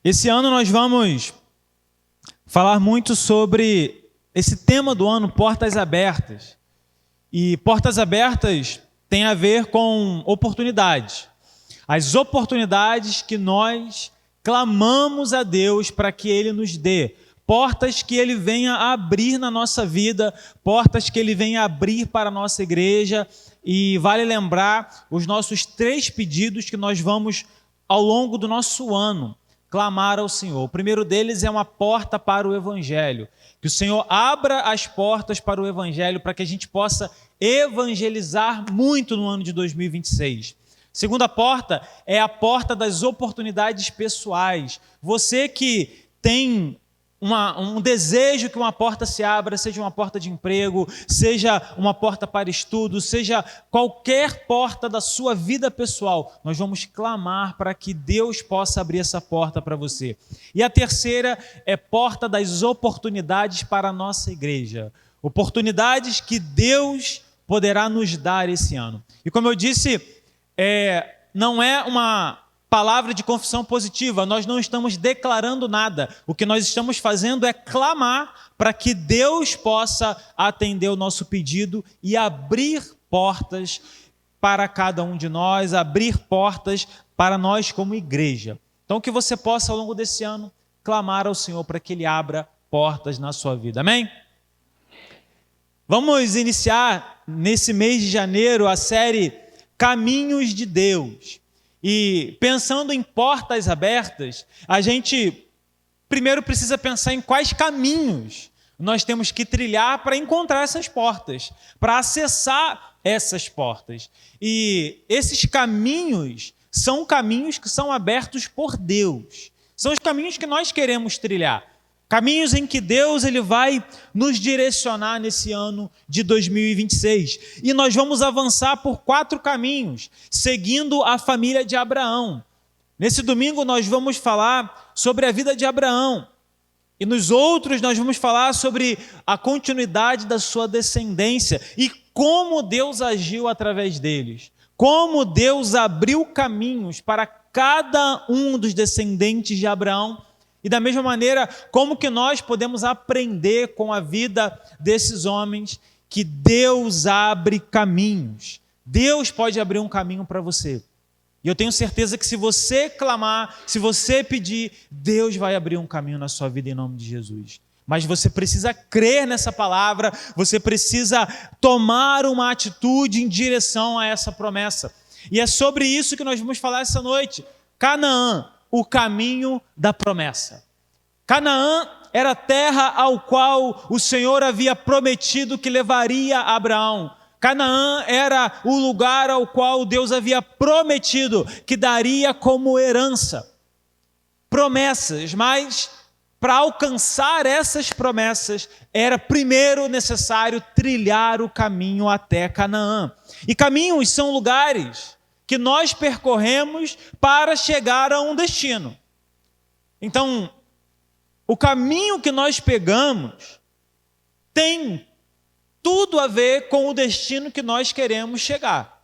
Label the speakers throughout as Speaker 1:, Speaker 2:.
Speaker 1: Esse ano nós vamos falar muito sobre esse tema do ano, portas abertas. E portas abertas tem a ver com oportunidades. As oportunidades que nós clamamos a Deus para que Ele nos dê. Portas que Ele venha a abrir na nossa vida, portas que Ele venha a abrir para a nossa igreja. E vale lembrar os nossos 3 pedidos que nós vamos, ao longo do nosso ano, clamar ao Senhor. O primeiro deles é uma porta para o Evangelho. Que o Senhor abra as portas para o Evangelho, para que a gente possa evangelizar muito no ano de 2026. Segunda porta é a porta das oportunidades pessoais. Você que tem um desejo que uma porta se abra, seja uma porta de emprego, seja uma porta para estudo, seja qualquer porta da sua vida pessoal, nós vamos clamar para que Deus possa abrir essa porta para você. E a terceira é porta das oportunidades para a nossa igreja. Oportunidades que Deus poderá nos dar esse ano. E como eu disse, não é uma palavra de confissão positiva, nós não estamos declarando nada. O que nós estamos fazendo é clamar para que Deus possa atender o nosso pedido e abrir portas para cada um de nós, abrir portas para nós como igreja. Então que você possa ao longo desse ano clamar ao Senhor para que Ele abra portas na sua vida. Amém? Vamos iniciar nesse mês de janeiro a série Caminhos de Deus. E pensando em portas abertas, a gente primeiro precisa pensar em quais caminhos nós temos que trilhar para encontrar essas portas, para acessar essas portas. E esses caminhos são caminhos que são abertos por Deus. São os caminhos que nós queremos trilhar. Caminhos em que Deus ele vai nos direcionar nesse ano de 2026. E nós vamos avançar por 4 caminhos, seguindo a família de Abraão. Nesse domingo nós vamos falar sobre a vida de Abraão. E nos outros nós vamos falar sobre a continuidade da sua descendência e como Deus agiu através deles. Como Deus abriu caminhos para cada um dos descendentes de Abraão. E da mesma maneira, como que nós podemos aprender com a vida desses homens que Deus abre caminhos. Deus pode abrir um caminho para você. E eu tenho certeza que se você clamar, se você pedir, Deus vai abrir um caminho na sua vida em nome de Jesus. Mas você precisa crer nessa palavra, você precisa tomar uma atitude em direção a essa promessa. E é sobre isso que nós vamos falar essa noite. Canaã. O caminho da promessa. Canaã era a terra ao qual o Senhor havia prometido que levaria Abraão. Canaã era o lugar ao qual Deus havia prometido que daria como herança. Promessas, mas para alcançar essas promessas era primeiro necessário trilhar o caminho até Canaã. E caminhos são lugares que nós percorremos para chegar a um destino. Então, o caminho que nós pegamos tem tudo a ver com o destino que nós queremos chegar.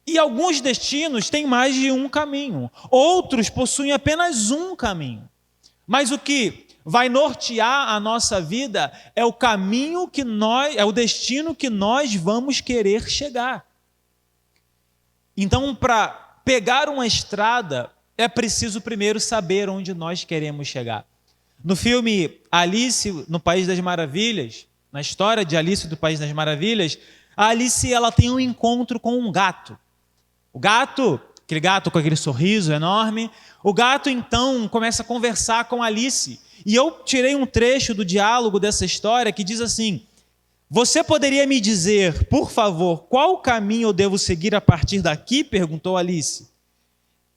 Speaker 1: E alguns destinos têm mais de um caminho, outros possuem apenas um caminho. Mas o que vai nortear a nossa vida é o caminho que é o destino que nós vamos querer chegar. Então, para pegar uma estrada, é preciso primeiro saber onde nós queremos chegar. No filme Alice no País das Maravilhas, na história de Alice do País das Maravilhas, a Alice ela tem um encontro com um gato. O gato, aquele gato com aquele sorriso enorme, o gato então começa a conversar com Alice. E eu tirei um trecho do diálogo dessa história que diz assim: você poderia me dizer, por favor, qual caminho eu devo seguir a partir daqui? Perguntou Alice.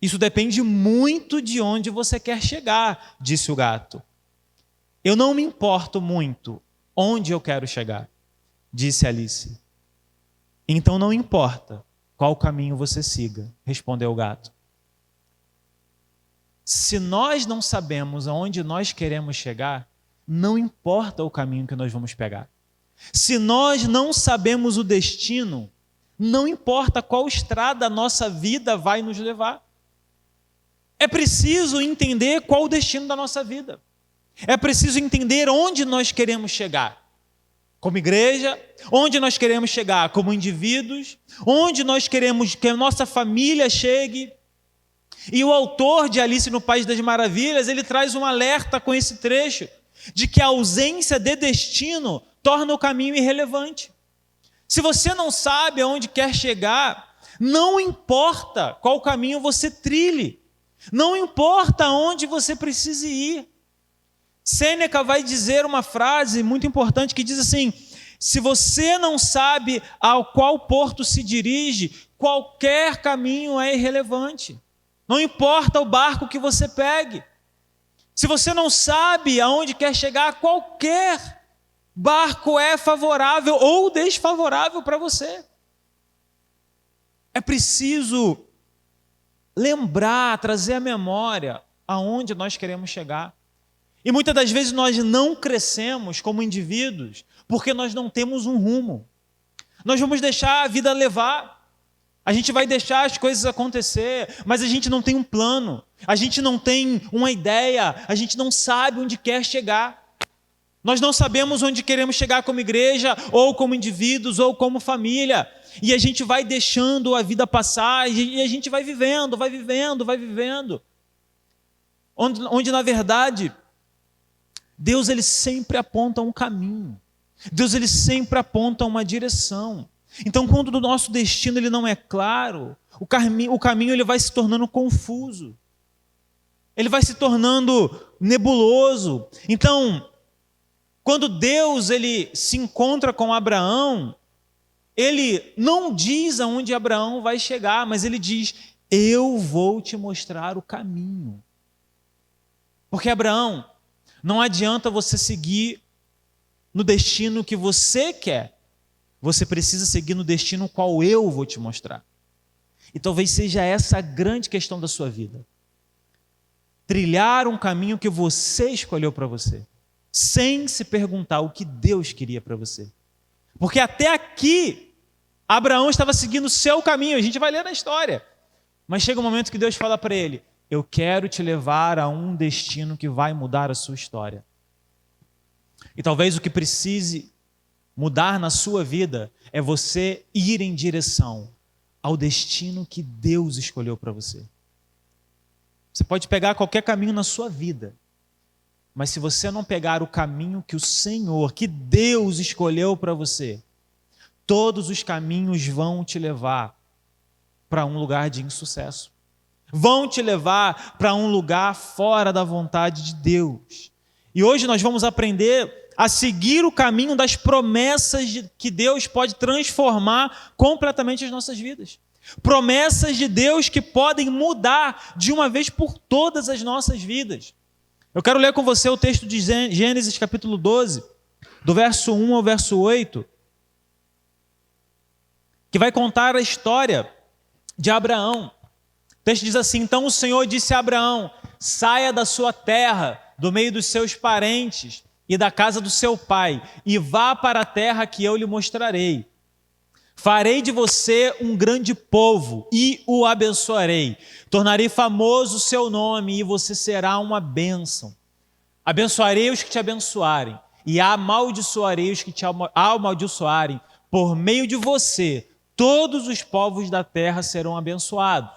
Speaker 1: Isso depende muito de onde você quer chegar, disse o gato. Eu não me importo muito onde eu quero chegar, disse Alice. Então não importa qual caminho você siga, respondeu o gato. Se nós não sabemos aonde nós queremos chegar, não importa o caminho que nós vamos pegar. Se nós não sabemos o destino, não importa qual estrada a nossa vida vai nos levar. É preciso entender qual o destino da nossa vida. É preciso entender onde nós queremos chegar. Como igreja, onde nós queremos chegar como indivíduos, onde nós queremos que a nossa família chegue. E o autor de Alice no País das Maravilhas, ele traz um alerta com esse trecho, de que a ausência de destino torna o caminho irrelevante. Se você não sabe aonde quer chegar, não importa qual caminho você trilhe, não importa aonde você precise ir. Sêneca vai dizer uma frase muito importante que diz assim: se você não sabe ao qual porto se dirige, qualquer caminho é irrelevante. Não importa o barco que você pegue. Se você não sabe aonde quer chegar, qualquer barco é favorável ou desfavorável para você. É preciso lembrar, trazer à memória aonde nós queremos chegar. E muitas das vezes nós não crescemos como indivíduos porque nós não temos um rumo. Nós vamos deixar a vida levar. A gente vai deixar as coisas acontecer, mas a gente não tem um plano. A gente não tem uma ideia. A gente não sabe onde quer chegar. Nós não sabemos onde queremos chegar como igreja, ou como indivíduos, ou como família. E a gente vai deixando a vida passar e a gente vai vivendo. Onde na verdade, Deus ele sempre aponta um caminho. Deus ele sempre aponta uma direção. Então, quando o nosso destino ele não é claro, o caminho ele vai se tornando confuso. Ele vai se tornando nebuloso. Então, quando Deus ele se encontra com Abraão, ele não diz aonde Abraão vai chegar, mas ele diz: eu vou te mostrar o caminho. Porque Abraão, não adianta você seguir no destino que você quer. Você precisa seguir no destino qual eu vou te mostrar. E talvez seja essa a grande questão da sua vida. Trilhar um caminho que você escolheu para você, sem se perguntar o que Deus queria para você. Porque até aqui, Abraão estava seguindo o seu caminho, a gente vai ler na história. Mas chega um momento que Deus fala para ele: eu quero te levar a um destino que vai mudar a sua história. E talvez o que precise mudar na sua vida é você ir em direção ao destino que Deus escolheu para você. Você pode pegar qualquer caminho na sua vida, mas se você não pegar o caminho que o Senhor, que Deus escolheu para você, todos os caminhos vão te levar para um lugar de insucesso. Vão te levar para um lugar fora da vontade de Deus. E hoje nós vamos aprender a seguir o caminho das promessas que Deus pode transformar completamente as nossas vidas. Promessas de Deus que podem mudar de uma vez por todas as nossas vidas. Eu quero ler com você o texto de Gênesis capítulo 12, do verso 1 ao verso 8, que vai contar a história de Abraão. O texto diz assim: então o Senhor disse a Abraão: saia da sua terra, do meio dos seus parentes e da casa do seu pai, e vá para a terra que eu lhe mostrarei. Farei de você um grande povo e o abençoarei. Tornarei famoso o seu nome e você será uma bênção. Abençoarei os que te abençoarem e amaldiçoarei os que te amaldiçoarem. Por meio de você, todos os povos da terra serão abençoados.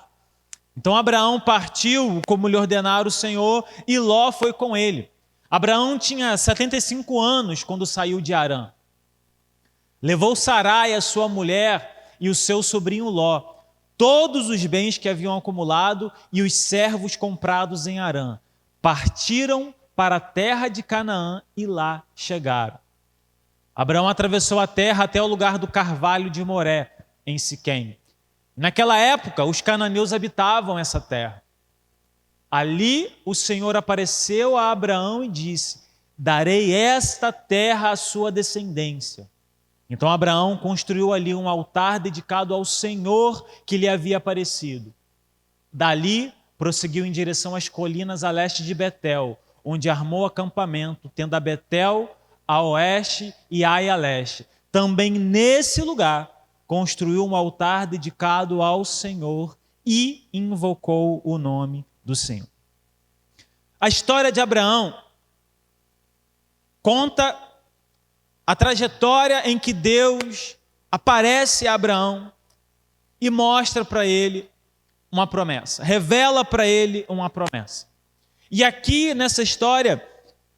Speaker 1: Então Abraão partiu como lhe ordenara o Senhor e Ló foi com ele. Abraão tinha 75 anos quando saiu de Harã. Levou Sarai, a sua mulher, e o seu sobrinho Ló, todos os bens que haviam acumulado e os servos comprados em Harã. Partiram para a terra de Canaã e lá chegaram. Abraão atravessou a terra até o lugar do carvalho de Moré, em Siquém. Naquela época, os cananeus habitavam essa terra. Ali o Senhor apareceu a Abraão e disse: darei esta terra à sua descendência. Então Abraão construiu ali um altar dedicado ao Senhor que lhe havia aparecido. Dali prosseguiu em direção às colinas a leste de Betel, onde armou acampamento, tendo a Betel a oeste e Ai a leste. Também nesse lugar construiu um altar dedicado ao Senhor e invocou o nome do Senhor. A história de Abraão conta a trajetória em que Deus aparece a Abraão e mostra para ele uma promessa, revela para ele uma promessa. E aqui nessa história,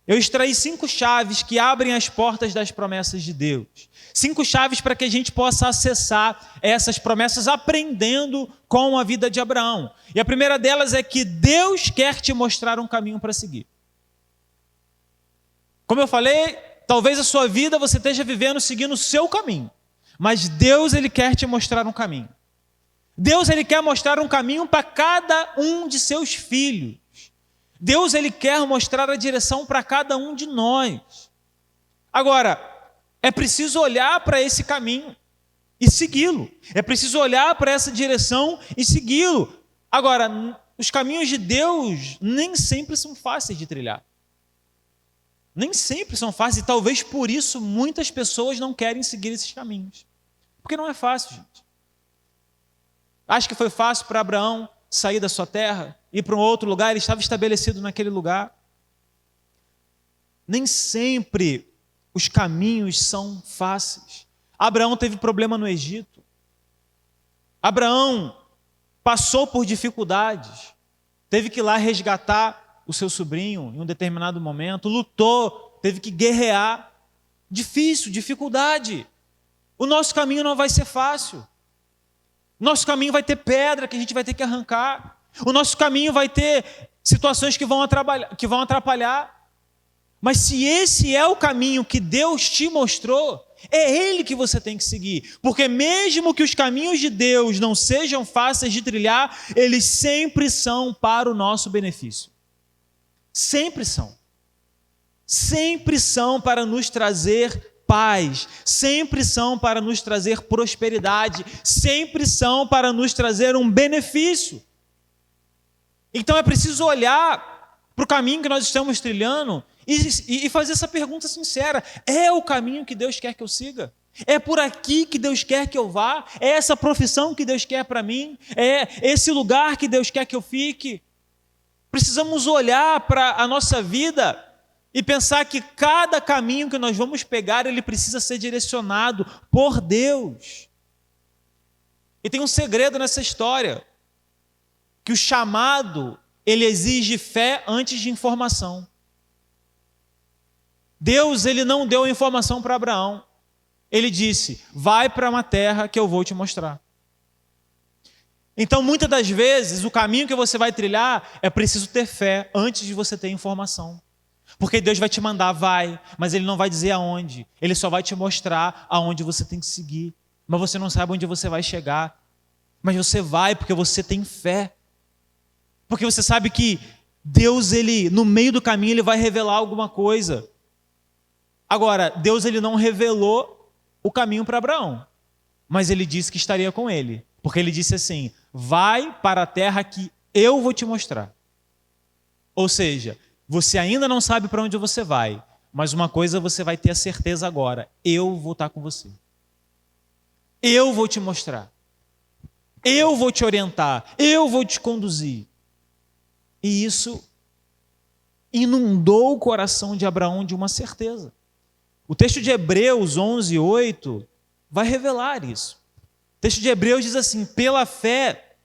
Speaker 1: eu extraí 5 chaves que abrem as portas das promessas de Deus. 5 chaves para que a gente possa acessar essas promessas aprendendo com a vida de Abraão. E a primeira delas é que Deus quer te mostrar um caminho para seguir. Como eu falei, talvez a sua vida você esteja vivendo seguindo o seu caminho. Mas Deus, Ele quer te mostrar um caminho. Deus, Ele quer mostrar um caminho para cada um de seus filhos. Deus, Ele quer mostrar a direção para cada um de nós. Agora, é preciso olhar para esse caminho e segui-lo. É preciso olhar para essa direção e segui-lo. Agora, os caminhos de Deus nem sempre são fáceis de trilhar. Nem sempre são fáceis e talvez por isso muitas pessoas não querem seguir esses caminhos. Porque não é fácil, gente. Acho que foi fácil para Abraão sair da sua terra, ir para um outro lugar, ele estava estabelecido naquele lugar. Nem sempre os caminhos são fáceis. Abraão teve problema no Egito. Abraão passou por dificuldades. Teve que ir lá resgatar o seu sobrinho em um determinado momento. Lutou, teve que guerrear. Difícil, dificuldade. O nosso caminho não vai ser fácil. Nosso caminho vai ter pedra que a gente vai ter que arrancar. O nosso caminho vai ter situações que vão atrapalhar. Mas se esse é o caminho que Deus te mostrou, é Ele que você tem que seguir. Porque mesmo que os caminhos de Deus não sejam fáceis de trilhar, eles sempre são para o nosso benefício. Sempre são. Sempre são para nos trazer paz, sempre são para nos trazer prosperidade, sempre são para nos trazer um benefício. Então é preciso olhar para o caminho que nós estamos trilhando e fazer essa pergunta sincera: é o caminho que Deus quer que eu siga? É por aqui que Deus quer que eu vá? É essa profissão que Deus quer para mim? É esse lugar que Deus quer que eu fique? Precisamos olhar para a nossa vida e pensar que cada caminho que nós vamos pegar, ele precisa ser direcionado por Deus. E tem um segredo nessa história, que o chamado, ele exige fé antes de informação. Deus, ele não deu informação para Abraão. Ele disse: vai para uma terra que eu vou te mostrar. Então, muitas das vezes, o caminho que você vai trilhar, é preciso ter fé antes de você ter informação. Porque Deus vai te mandar, vai, mas Ele não vai dizer aonde. Ele só vai te mostrar aonde você tem que seguir. Mas você não sabe onde você vai chegar. Mas você vai porque você tem fé. Porque você sabe que Deus, ele, no meio do caminho, Ele vai revelar alguma coisa. Agora, Deus, ele não revelou o caminho para Abraão. Mas Ele disse que estaria com ele. Porque Ele disse assim: vai para a terra que eu vou te mostrar. Ou seja, você ainda não sabe para onde você vai, mas uma coisa você vai ter a certeza agora: eu vou estar com você. Eu vou te mostrar. Eu vou te orientar. Eu vou te conduzir. E isso inundou o coração de Abraão de uma certeza. O texto de Hebreus 11:8 vai revelar isso. O texto de Hebreus diz assim: pela fé,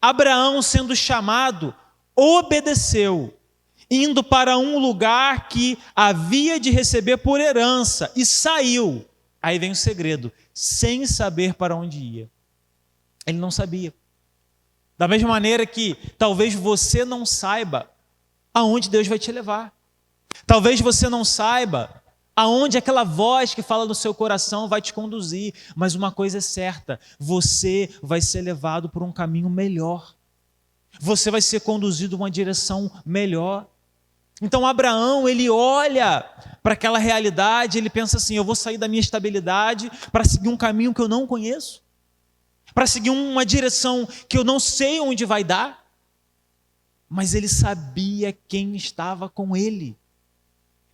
Speaker 1: Abraão, sendo chamado, obedeceu, indo para um lugar que havia de receber por herança, e saiu. Aí vem o segredo: sem saber para onde ia. Ele não sabia. Da mesma maneira que talvez você não saiba aonde Deus vai te levar. Talvez você não saiba aonde aquela voz que fala no seu coração vai te conduzir. Mas uma coisa é certa: você vai ser levado por um caminho melhor. Você vai ser conduzido em uma direção melhor. Então Abraão, ele olha para aquela realidade, ele pensa assim: eu vou sair da minha estabilidade para seguir um caminho que eu não conheço, para seguir uma direção que eu não sei onde vai dar. Mas ele sabia quem estava com ele.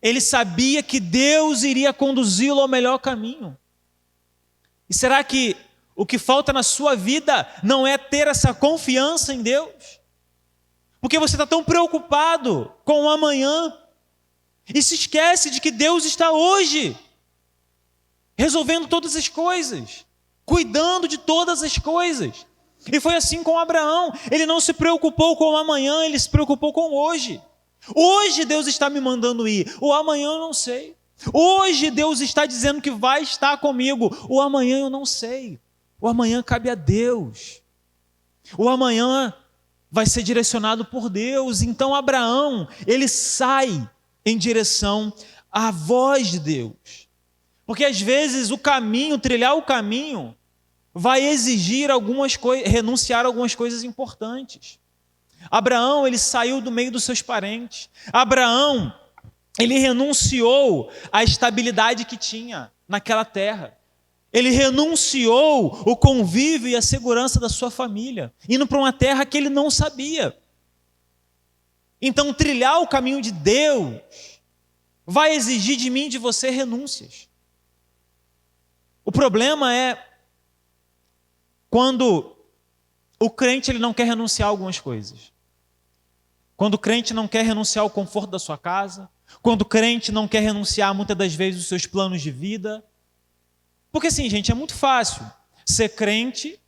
Speaker 1: Ele sabia que Deus iria conduzi-lo ao melhor caminho. E será que o que falta na sua vida não é ter essa confiança em Deus? Porque você está tão preocupado com o amanhã e se esquece de que Deus está hoje resolvendo todas as coisas, cuidando de todas as coisas. E foi assim com Abraão. Ele não se preocupou com o amanhã, ele se preocupou com hoje. Hoje Deus está me mandando ir, o amanhã eu não sei. Hoje Deus está dizendo que vai estar comigo, o amanhã eu não sei. O amanhã cabe a Deus. O amanhã vai ser direcionado por Deus. Então Abraão, ele sai em direção à voz de Deus. Porque às vezes o caminho, trilhar o caminho, vai exigir algumas coisas, renunciar a algumas coisas importantes. Abraão, ele saiu do meio dos seus parentes. Abraão, ele renunciou à estabilidade que tinha naquela terra. Ele renunciou o convívio e a segurança da sua família, indo para uma terra que ele não sabia. Então, trilhar o caminho de Deus vai exigir de mim e de você renúncias. O problema é quando o crente ele não quer renunciar a algumas coisas. Quando o crente não quer renunciar ao conforto da sua casa, quando o crente não quer renunciar muitas das vezes os seus planos de vida. Porque assim, gente, é muito fácil ser crente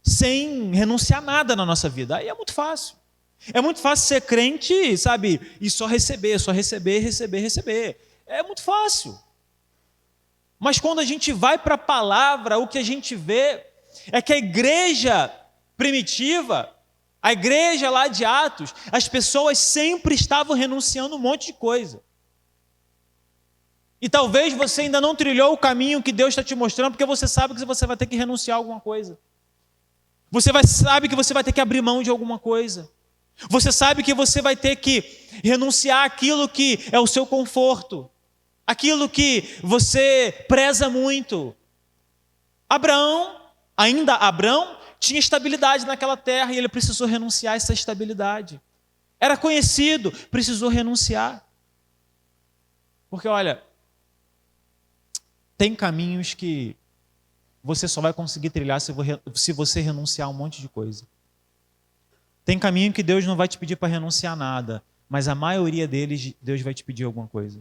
Speaker 1: sem renunciar nada na nossa vida. Aí é muito fácil. É muito fácil ser crente, sabe, e só receber. É muito fácil. Mas quando a gente vai para a palavra, o que a gente vê é que a igreja primitiva, a igreja lá de Atos, as pessoas sempre estavam renunciando um monte de coisa. E talvez você ainda não trilhou o caminho que Deus está te mostrando, porque você sabe que você vai ter que renunciar a alguma coisa. Sabe que você vai ter que abrir mão de alguma coisa. Você sabe que você vai ter que renunciar àquilo que é o seu conforto, aquilo que você preza muito. Abraão, tinha estabilidade naquela terra e ele precisou renunciar a essa estabilidade. Era conhecido, precisou renunciar. Porque olha, tem caminhos que você só vai conseguir trilhar se você renunciar a um monte de coisa. Tem caminho que Deus não vai te pedir para renunciar a nada, mas a maioria deles Deus vai te pedir alguma coisa.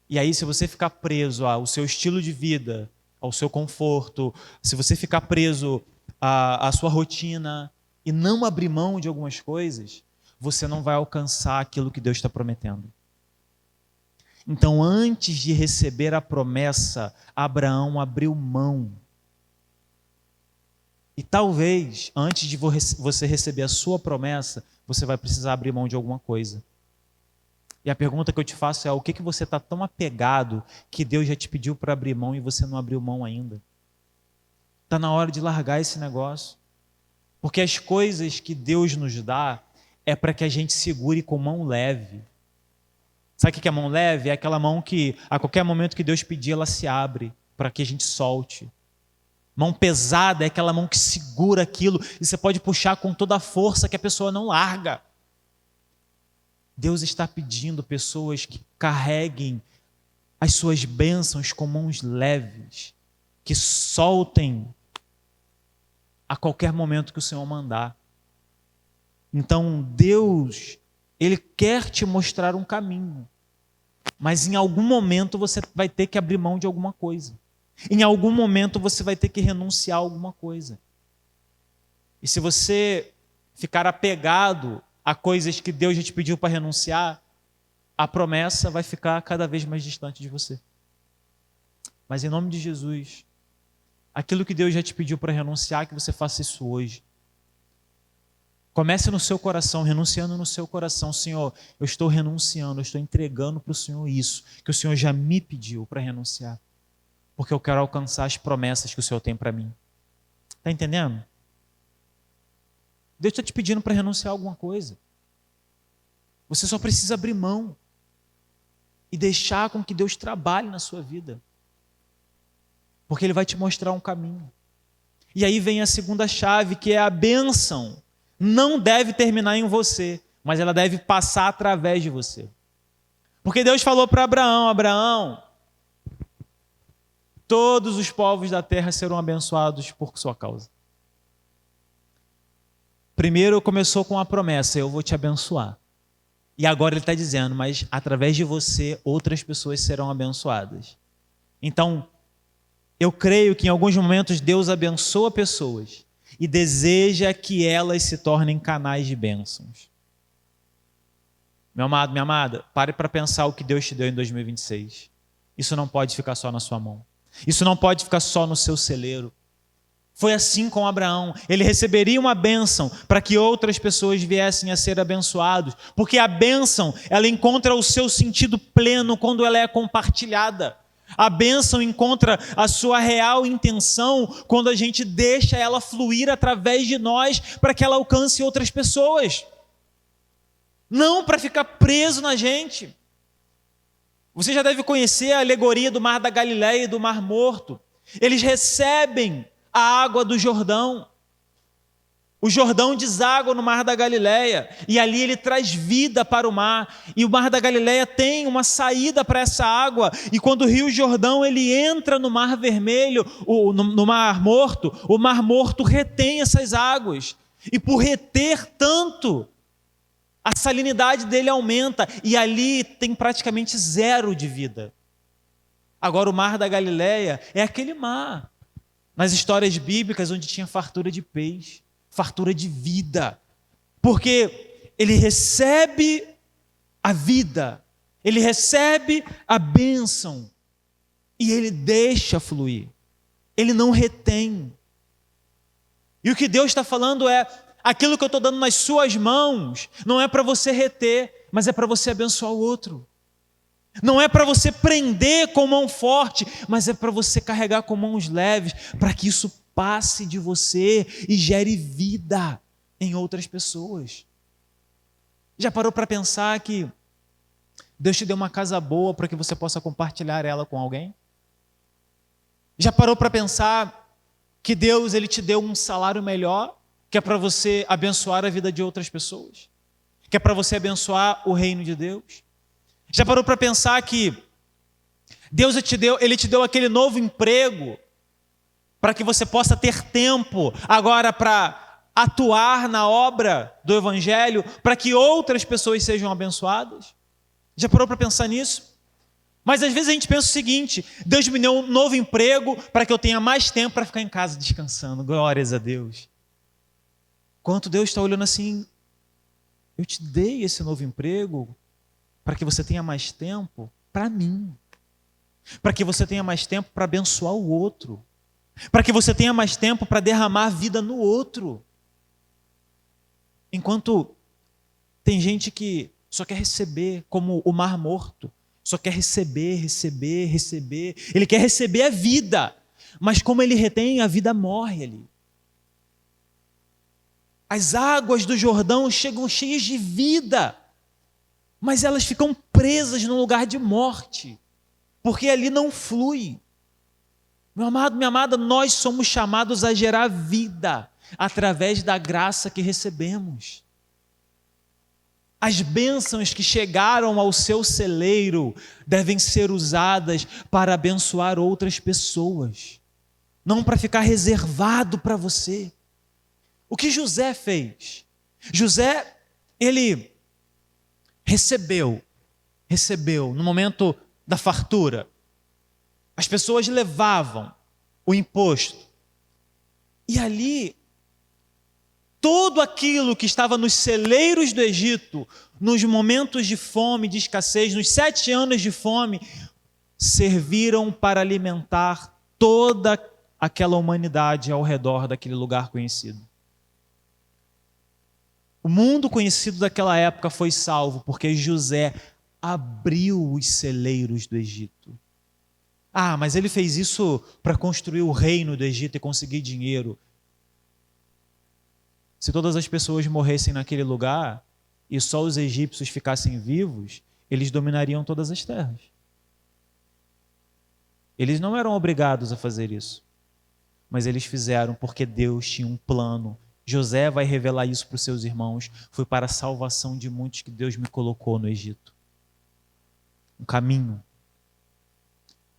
Speaker 1: E aí, se você ficar preso ao seu estilo de vida, ao seu conforto, se você ficar preso à sua rotina e não abrir mão de algumas coisas, você não vai alcançar aquilo que Deus está prometendo. Então, antes de receber a promessa, Abraão abriu mão. E talvez, antes de você receber a sua promessa, você vai precisar abrir mão de alguma coisa. E a pergunta que eu te faço é: o que você está tão apegado que Deus já te pediu para abrir mão e você não abriu mão ainda? Está na hora de largar esse negócio. Porque as coisas que Deus nos dá é para que a gente segure com mão leve. Sabe o que é mão leve? É aquela mão que a qualquer momento que Deus pedir, ela se abre para que a gente solte. Mão pesada é aquela mão que segura aquilo e você pode puxar com toda a força que a pessoa não larga. Deus está pedindo pessoas que carreguem as suas bênçãos com mãos leves, que soltem a qualquer momento que o Senhor mandar. Então Deus, Ele quer te mostrar um caminho, mas em algum momento você vai ter que abrir mão de alguma coisa. Em algum momento você vai ter que renunciar a alguma coisa. E se você ficar apegado a coisas que Deus já te pediu para renunciar, a promessa vai ficar cada vez mais distante de você. Mas em nome de Jesus, aquilo que Deus já te pediu para renunciar, que você faça isso hoje. Comece no seu coração, renunciando no seu coração. Senhor, eu estou renunciando, eu estou entregando para o Senhor isso, que o Senhor já me pediu para renunciar. Porque eu quero alcançar as promessas que o Senhor tem para mim. Está entendendo? Deus está te pedindo para renunciar a alguma coisa. Você só precisa abrir mão e deixar com que Deus trabalhe na sua vida. Porque Ele vai te mostrar um caminho. E aí vem a segunda chave, que é a bênção. Não deve terminar em você, mas ela deve passar através de você. Porque Deus falou para Abraão: Abraão, todos os povos da terra serão abençoados por sua causa. Primeiro começou com a promessa: eu vou te abençoar. E agora ele está dizendo: mas através de você outras pessoas serão abençoadas. Então, eu creio que em alguns momentos Deus abençoa pessoas e deseja que elas se tornem canais de bênçãos. Meu amado, minha amada, pare para pensar o que Deus te deu em 2026. Isso não pode ficar só na sua mão. Isso não pode ficar só no seu celeiro. Foi assim com Abraão. Ele receberia uma bênção para que outras pessoas viessem a ser abençoados. Porque a bênção, ela encontra o seu sentido pleno quando ela é compartilhada. A bênção encontra a sua real intenção quando a gente deixa ela fluir através de nós para que ela alcance outras pessoas. Não para ficar preso na gente. Você já deve conhecer a alegoria do Mar da Galileia e do Mar Morto. Eles recebem a água do Jordão. O Jordão deságua no Mar da Galileia e ali ele traz vida para o mar. E o Mar da Galileia tem uma saída para essa água. E quando o Rio Jordão ele entra no Mar Vermelho, no Mar Morto, o Mar Morto retém essas águas. E por reter tanto, a salinidade dele aumenta e ali tem praticamente zero de vida. Agora o Mar da Galileia é aquele mar, nas histórias bíblicas, onde tinha fartura de peixe, fartura de vida. Porque ele recebe a vida, ele recebe a bênção e ele deixa fluir. Ele não retém. E o que Deus está falando é: aquilo que eu estou dando nas suas mãos não é para você reter, mas é para você abençoar o outro. Não é para você prender com mão forte, mas é para você carregar com mãos leves, para que isso passe de você e gere vida em outras pessoas. Já parou para pensar que Deus te deu uma casa boa para que você possa compartilhar ela com alguém? Já parou para pensar que Deus ele te deu um salário melhor, que é para você abençoar a vida de outras pessoas, que é para você abençoar o reino de Deus? Já parou para pensar que Deus ele te deu aquele novo emprego para que você possa ter tempo agora para atuar na obra do Evangelho, para que outras pessoas sejam abençoadas? Já parou para pensar nisso? Mas às vezes a gente pensa o seguinte: Deus me deu um novo emprego para que eu tenha mais tempo para ficar em casa descansando. Glórias a Deus. Quanto Deus está olhando assim: eu te dei esse novo emprego para que você tenha mais tempo para mim, para que você tenha mais tempo para abençoar o outro, para que você tenha mais tempo para derramar vida no outro. Enquanto tem gente que só quer receber, como o Mar Morto, só quer receber, receber, receber. Ele quer receber a vida, mas como ele retém, a vida morre ali. As águas do Jordão chegam cheias de vida, mas elas ficam presas num lugar de morte, porque ali não flui. Meu amado, minha amada, nós somos chamados a gerar vida através da graça que recebemos. As bênçãos que chegaram ao seu celeiro devem ser usadas para abençoar outras pessoas, não para ficar reservado para você. O que José fez? José, ele recebeu no momento da fartura. As pessoas levavam o imposto. E ali, todo aquilo que estava nos celeiros do Egito, nos momentos de fome, de escassez, nos 7 anos de fome, serviram para alimentar toda aquela humanidade ao redor daquele lugar conhecido. O mundo conhecido daquela época foi salvo porque José abriu os celeiros do Egito. Ah, mas ele fez isso para construir o reino do Egito e conseguir dinheiro. Se todas as pessoas morressem naquele lugar e só os egípcios ficassem vivos, eles dominariam todas as terras. Eles não eram obrigados a fazer isso, mas eles fizeram porque Deus tinha um plano. José vai revelar isso para os seus irmãos. Foi para a salvação de muitos que Deus me colocou no Egito. Um caminho.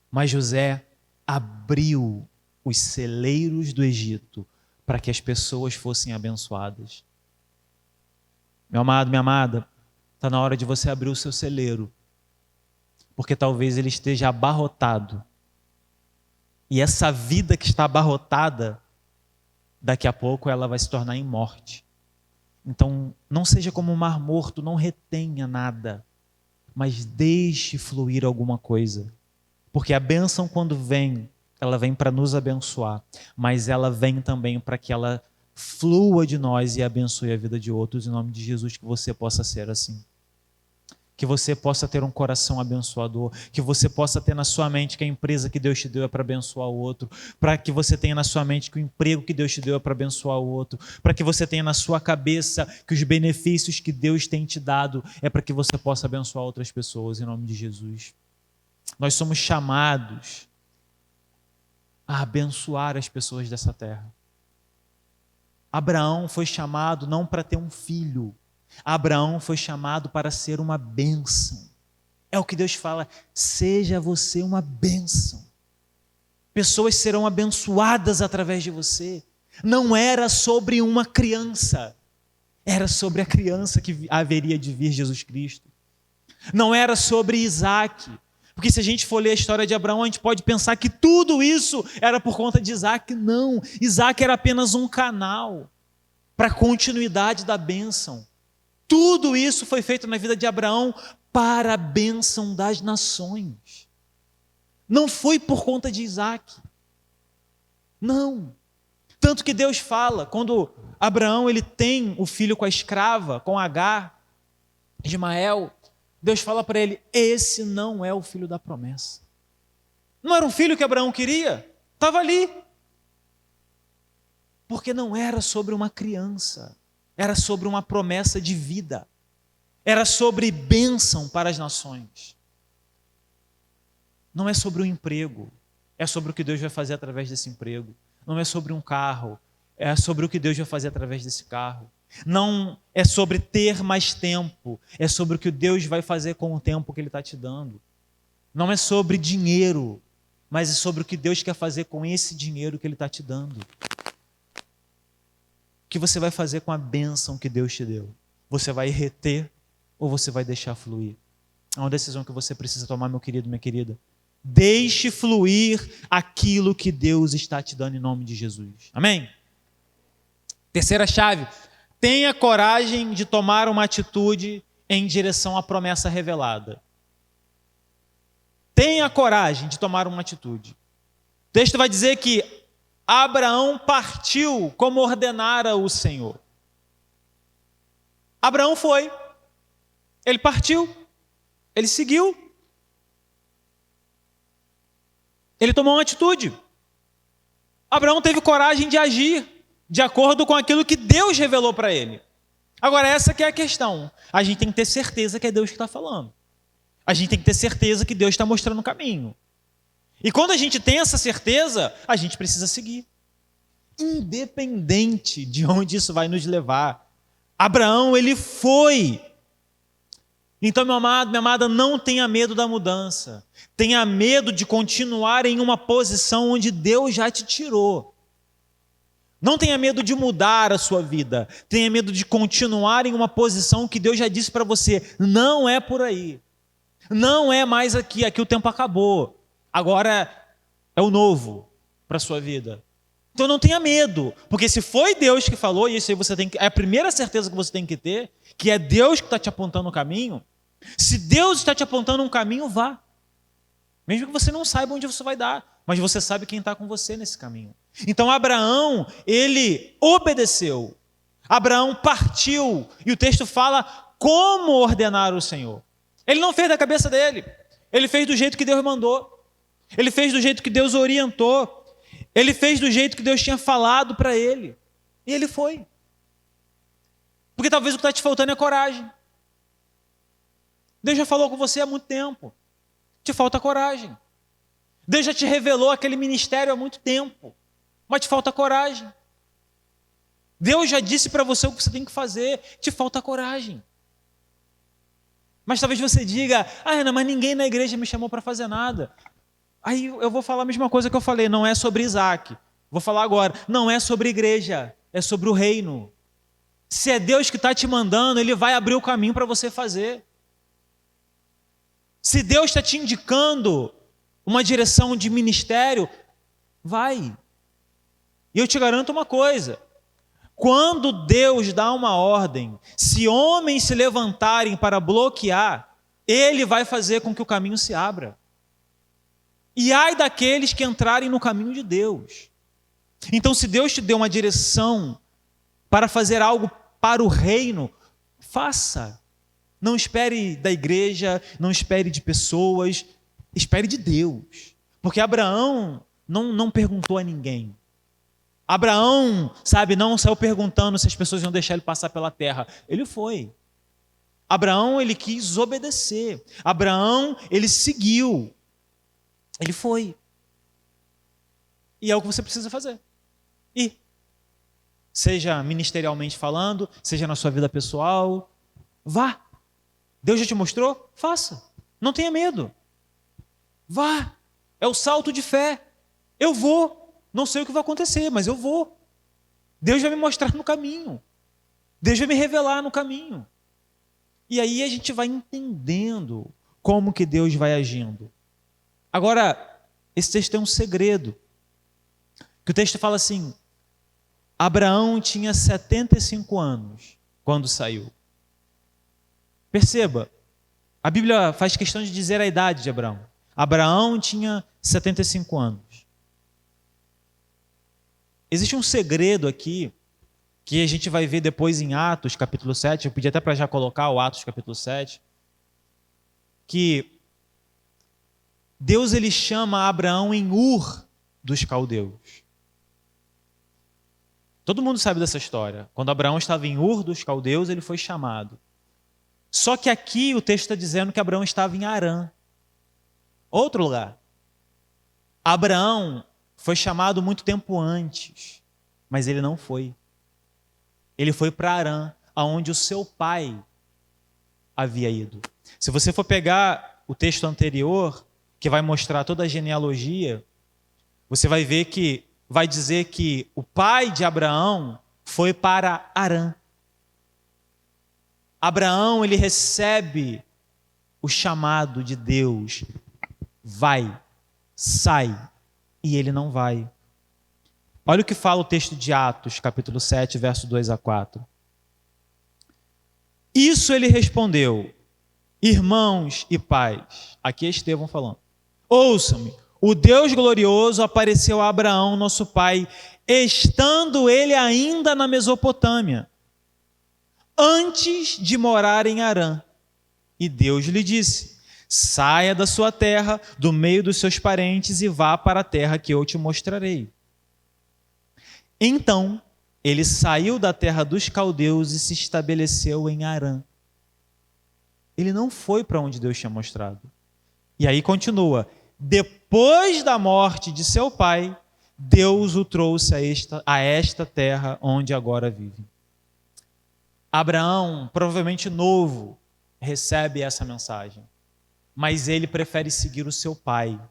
Speaker 1: Mas José abriu os celeiros do Egito para que as pessoas fossem abençoadas. Meu amado, minha amada, está na hora de você abrir o seu celeiro, porque talvez ele esteja abarrotado. E essa vida que está abarrotada, daqui a pouco ela vai se tornar em morte. Então, não seja como um mar morto, não retenha nada, mas deixe fluir alguma coisa. Porque a bênção, quando vem, ela vem para nos abençoar, mas ela vem também para que ela flua de nós e abençoe a vida de outros. Em nome de Jesus, que você possa ser assim. Que você possa ter um coração abençoador, que você possa ter na sua mente que a empresa que Deus te deu é para abençoar o outro, para que você tenha na sua mente que o emprego que Deus te deu é para abençoar o outro, para que você tenha na sua cabeça que os benefícios que Deus tem te dado é para que você possa abençoar outras pessoas, em nome de Jesus. Nós somos chamados a abençoar as pessoas dessa terra. Abraão foi chamado não para ter um filho, Abraão foi chamado para ser uma bênção. É o que Deus fala, seja você uma bênção. Pessoas serão abençoadas através de você. Não era sobre uma criança, era sobre a criança que haveria de vir, Jesus Cristo. Não era sobre Isaac, porque se a gente for ler a história de Abraão, a gente pode pensar que tudo isso era por conta de Isaac. Não, Isaac era apenas um canal para a continuidade da bênção. Tudo isso foi feito na vida de Abraão para a bênção das nações. Não foi por conta de Isaac. Não. Tanto que Deus fala, quando Abraão ele tem o filho com a escrava, com Agar, Ismael, Deus fala para ele, esse não é o filho da promessa. Não era um filho que Abraão queria? Estava ali. Porque não era sobre uma criança. Era sobre uma promessa de vida. Era sobre bênção para as nações. Não é sobre um emprego. É sobre o que Deus vai fazer através desse emprego. Não é sobre um carro. É sobre o que Deus vai fazer através desse carro. Não é sobre ter mais tempo. É sobre o que Deus vai fazer com o tempo que Ele está te dando. Não é sobre dinheiro. Mas é sobre o que Deus quer fazer com esse dinheiro que Ele está te dando. O que você vai fazer com a bênção que Deus te deu? Você vai reter ou você vai deixar fluir? É uma decisão que você precisa tomar, meu querido, minha querida. Deixe fluir aquilo que Deus está te dando em nome de Jesus. Amém? Terceira chave. Tenha coragem de tomar uma atitude em direção à promessa revelada. Tenha coragem de tomar uma atitude. O texto vai dizer que Abraão partiu como ordenara o Senhor. Abraão foi. Ele partiu. Ele seguiu. Ele tomou uma atitude. Abraão teve coragem de agir de acordo com aquilo que Deus revelou para ele. Agora, essa que é a questão. A gente tem que ter certeza que é Deus que está falando. A gente tem que ter certeza que Deus está mostrando o caminho. E quando a gente tem essa certeza, a gente precisa seguir. Independente de onde isso vai nos levar. Abraão, ele foi. Então, meu amado, minha amada, não tenha medo da mudança. Tenha medo de continuar em uma posição onde Deus já te tirou. Não tenha medo de mudar a sua vida. Tenha medo de continuar em uma posição que Deus já disse para você. Não é por aí. Não é mais aqui. Aqui o tempo acabou. Agora é o novo para a sua vida. Então não tenha medo, porque se foi Deus que falou, e isso aí você tem que, é a primeira certeza que você tem que ter, que é Deus que está te apontando o caminho. Se Deus está te apontando um caminho, vá. Mesmo que você não saiba onde você vai dar, mas você sabe quem está com você nesse caminho. Então Abraão, ele obedeceu. Abraão partiu, e o texto fala como ordenar o Senhor. Ele não fez da cabeça dele, ele fez do jeito que Deus mandou. Ele fez do jeito que Deus orientou. Ele fez do jeito que Deus tinha falado para ele. E ele foi. Porque talvez o que está te faltando é coragem. Deus já falou com você há muito tempo. Te falta coragem. Deus já te revelou aquele ministério há muito tempo. Mas te falta coragem. Deus já disse para você o que você tem que fazer. Te falta coragem. Mas talvez você diga, Ana, mas ninguém na igreja me chamou para fazer nada. Aí eu vou falar a mesma coisa que eu falei, não é sobre Isaac. Vou falar agora, não é sobre igreja, é sobre o reino. Se é Deus que está te mandando, Ele vai abrir o caminho para você fazer. Se Deus está te indicando uma direção de ministério, vai. E eu te garanto uma coisa: quando Deus dá uma ordem, se homens se levantarem para bloquear, Ele vai fazer com que o caminho se abra. E ai daqueles que entrarem no caminho de Deus. Então, se Deus te deu uma direção para fazer algo para o reino, faça. Não espere da igreja, não espere de pessoas, espere de Deus. Porque Abraão não perguntou a ninguém. Abraão, não saiu perguntando se as pessoas iam deixar ele passar pela terra. Ele foi. Abraão, ele quis obedecer. Abraão, ele seguiu. Ele foi. E é o que você precisa fazer. Ir. Seja ministerialmente falando, seja na sua vida pessoal, vá. Deus já te mostrou? Faça. Não tenha medo. Vá. É o salto de fé. Eu vou. Não sei o que vai acontecer, mas eu vou. Deus vai me mostrar no caminho. Deus vai me revelar no caminho. E aí a gente vai entendendo como que Deus vai agindo. Agora, esse texto tem um segredo. Que o texto fala assim: Abraão tinha 75 anos quando saiu. Perceba, a Bíblia faz questão de dizer a idade de Abraão. Abraão tinha 75 anos. Existe um segredo aqui, que a gente vai ver depois em Atos, capítulo 7, eu pedi até para já colocar o Atos, capítulo 7, que Deus ele chama Abraão em Ur dos caldeus. Todo mundo sabe dessa história. Quando Abraão estava em Ur dos caldeus, ele foi chamado. Só que aqui o texto está dizendo que Abraão estava em Harã, outro lugar. Abraão foi chamado muito tempo antes, mas ele não foi. Ele foi para Harã, aonde o seu pai havia ido. Se você for pegar o texto anterior, que vai mostrar toda a genealogia, você vai ver que vai dizer que o pai de Abraão foi para Harã. Abraão, ele recebe o chamado de Deus. Vai, sai. E ele não vai. Olha o que fala o texto de Atos, capítulo 7, verso 2 a 4. Isso ele respondeu: irmãos e pais. Aqui é Estevão falando. Ouçam-me, o Deus glorioso apareceu a Abraão, nosso pai, estando ele ainda na Mesopotâmia, antes de morar em Harã. E Deus lhe disse: saia da sua terra, do meio dos seus parentes, e vá para a terra que eu te mostrarei. Então, ele saiu da terra dos caldeus e se estabeleceu em Harã. Ele não foi para onde Deus tinha mostrado. E aí continua: depois da morte de seu pai, Deus o trouxe a esta terra onde agora vive. Abraão, provavelmente novo, recebe essa mensagem. Mas ele prefere seguir o seu pai.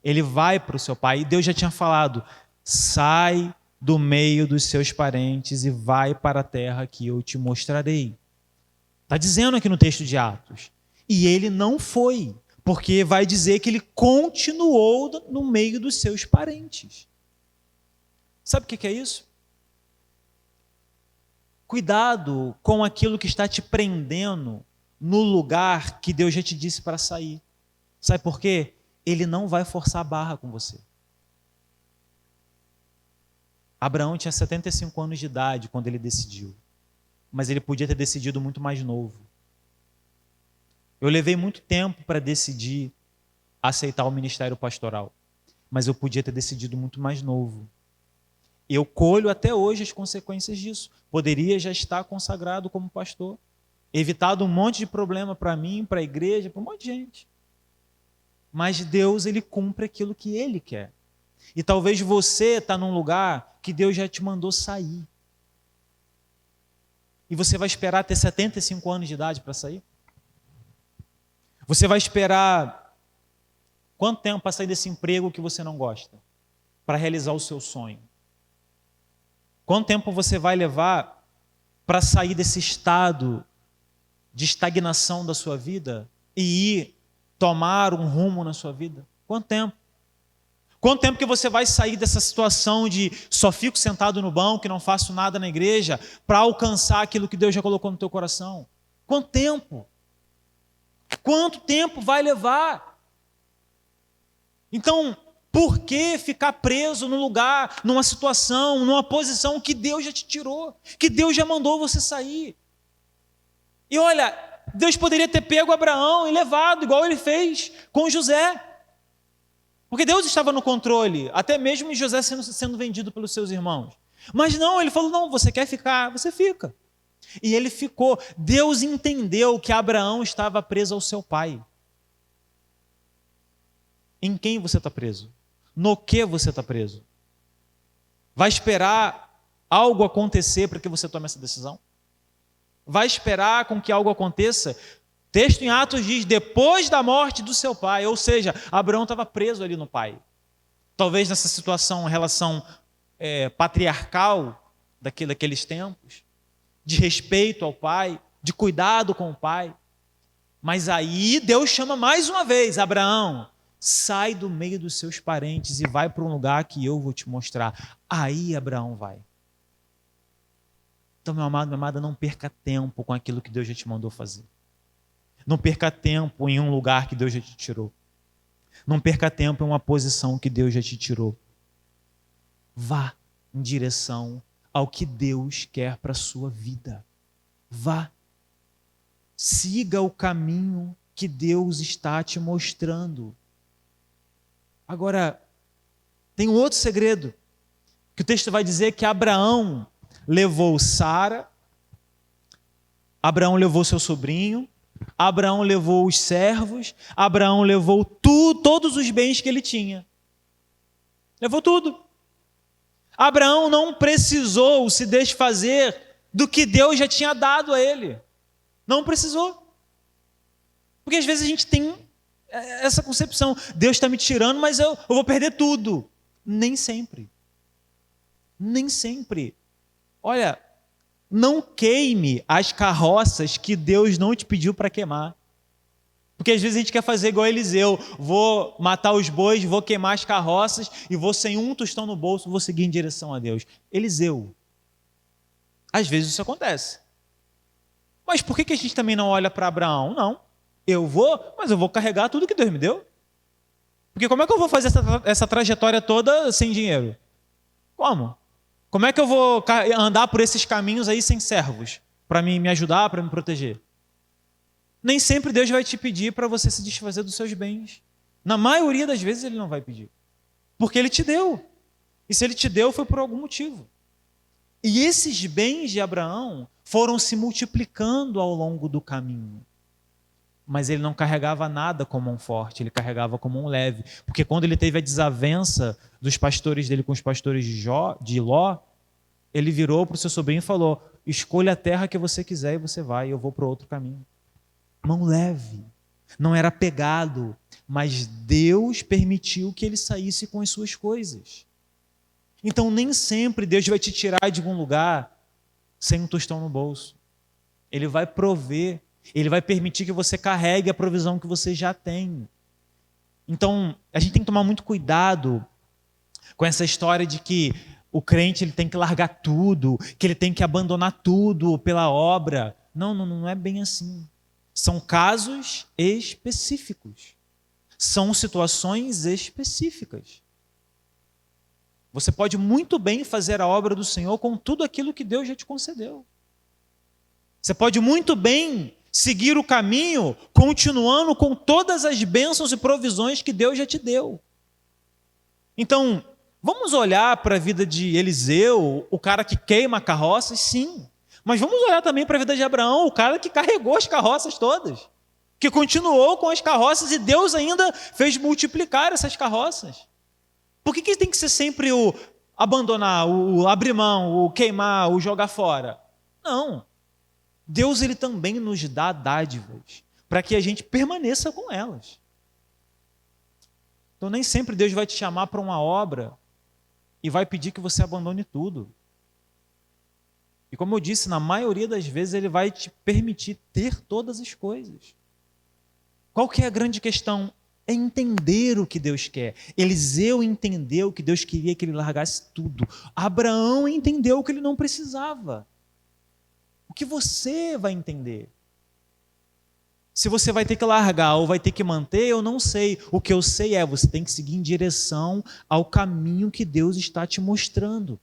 Speaker 1: Ele vai para o seu pai. E Deus já tinha falado: sai do meio dos seus parentes e vai para a terra que eu te mostrarei. Está dizendo aqui no texto de Atos. E ele não foi, porque vai dizer que ele continuou no meio dos seus parentes. Sabe o que é isso? Cuidado com aquilo que está te prendendo no lugar que Deus já te disse para sair. Sabe por quê? Ele não vai forçar a barra com você. Abraão tinha 75 anos de idade quando ele decidiu. Mas ele podia ter decidido muito mais novo. Eu levei muito tempo para decidir aceitar o ministério pastoral. Mas eu podia ter decidido muito mais novo. Eu colho até hoje as consequências disso. Poderia já estar consagrado como pastor. Evitado um monte de problema para mim, para a igreja, para um monte de gente. Mas Deus, ele cumpre aquilo que ele quer. E talvez você está num lugar que Deus já te mandou sair. E você vai esperar ter 75 anos de idade para sair? Você vai esperar quanto tempo para sair desse emprego que você não gosta? Para realizar o seu sonho? Quanto tempo você vai levar para sair desse estado de estagnação da sua vida e ir tomar um rumo na sua vida? Quanto tempo? Quanto tempo que você vai sair dessa situação de só fico sentado no banco e não faço nada na igreja para alcançar aquilo que Deus já colocou no teu coração? Quanto tempo? Quanto tempo vai levar? Então, por que ficar preso num lugar, numa situação, numa posição que Deus já te tirou, que Deus já mandou você sair? E olha, Deus poderia ter pego Abraão e levado, igual ele fez com José. Porque Deus estava no controle, até mesmo José sendo vendido pelos seus irmãos. Mas não, ele falou, não, você quer ficar? Você fica. E ele ficou. Deus entendeu que Abraão estava preso ao seu pai. Em quem você está preso? No que você está preso? Vai esperar algo acontecer para que você tome essa decisão? Vai esperar com que algo aconteça? Texto em Atos diz, depois da morte do seu pai, ou seja, Abraão estava preso ali no pai. Talvez nessa situação, relação patriarcal daqueles tempos, de respeito ao pai, de cuidado com o pai. Mas aí Deus chama mais uma vez, Abraão, sai do meio dos seus parentes e vai para um lugar que eu vou te mostrar. Aí Abraão vai. Então, meu amado, minha amada, não perca tempo com aquilo que Deus já te mandou fazer. Não perca tempo em um lugar que Deus já te tirou. Não perca tempo em uma posição que Deus já te tirou. Vá em direção ao que Deus quer para a sua vida. Vá. Siga o caminho que Deus está te mostrando. Agora, tem um outro segredo, que o texto vai dizer que Abraão levou Sara, Abraão levou seu sobrinho, Abraão levou os servos, Abraão levou todos os bens que ele tinha. Levou tudo. Abraão não precisou se desfazer do que Deus já tinha dado a ele. Não precisou. Porque às vezes a gente tem essa concepção, Deus está me tirando, mas eu vou perder tudo. Nem sempre. Nem sempre. Olha, não queime as carroças que Deus não te pediu para queimar. Porque às vezes a gente quer fazer igual Eliseu, vou matar os bois, vou queimar as carroças e vou sem um tostão no bolso, vou seguir em direção a Deus. Eliseu, às vezes isso acontece. Mas por que a gente também não olha para Abraão? Não, eu vou, mas eu vou carregar tudo que Deus me deu. Porque como é que eu vou fazer essa trajetória toda sem dinheiro? Como? Como é que eu vou andar por esses caminhos aí sem servos? Para me ajudar, para me proteger? Nem sempre Deus vai te pedir para você se desfazer dos seus bens. Na maioria das vezes Ele não vai pedir. Porque Ele te deu. E se Ele te deu, foi por algum motivo. E esses bens de Abraão foram se multiplicando ao longo do caminho. Mas ele não carregava nada como um forte, ele carregava como um leve. Porque quando ele teve a desavença dos pastores dele com os pastores de Ló, ele virou para o seu sobrinho e falou, escolha a terra que você quiser e você vai, eu vou para outro caminho. Mão leve, não era pegado, mas Deus permitiu que ele saísse com as suas coisas. Então nem sempre Deus vai te tirar de algum lugar sem um tostão no bolso. Ele vai prover. Ele vai permitir que você carregue a provisão que você já tem. Então, a gente tem que tomar muito cuidado com essa história de que o crente ele tem que largar tudo, que ele tem que abandonar tudo pela obra. Não é bem assim. São casos específicos. São situações específicas. Você pode muito bem fazer a obra do Senhor com tudo aquilo que Deus já te concedeu. Você pode muito bem seguir o caminho, continuando com todas as bênçãos e provisões que Deus já te deu. Então, vamos olhar para a vida de Eliseu, o cara que queima carroças, sim. Mas vamos olhar também para a vida de Abraão, o cara que carregou as carroças todas. Que continuou com as carroças e Deus ainda fez multiplicar essas carroças. Por que tem que ser sempre o abandonar, o abrir mão, o queimar, o jogar fora? Não. Deus ele também nos dá dádivas para que a gente permaneça com elas. Então nem sempre Deus vai te chamar para uma obra e vai pedir que você abandone tudo. E como eu disse, na maioria das vezes ele vai te permitir ter todas as coisas. Qual que é a grande questão? É entender o que Deus quer. Eliseu entendeu que Deus queria que ele largasse tudo. Abraão entendeu que ele não precisava. O que você vai entender? Se você vai ter que largar ou vai ter que manter, eu não sei. O que eu sei é, você tem que seguir em direção ao caminho que Deus está te mostrando.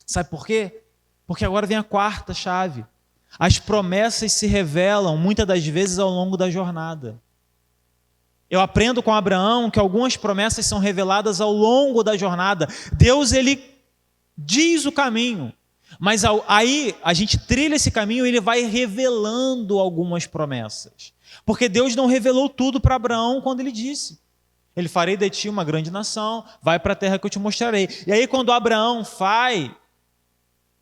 Speaker 1: Sabe por quê? Porque agora vem a quarta chave. As promessas se revelam muitas das vezes ao longo da jornada. Eu aprendo com Abraão que algumas promessas são reveladas ao longo da jornada. Deus, ele diz o caminho, mas aí a gente trilha esse caminho e ele vai revelando algumas promessas. Porque Deus não revelou tudo para Abraão quando ele disse: ele farei de ti uma grande nação, vai para a terra que eu te mostrarei. E aí quando Abraão vai,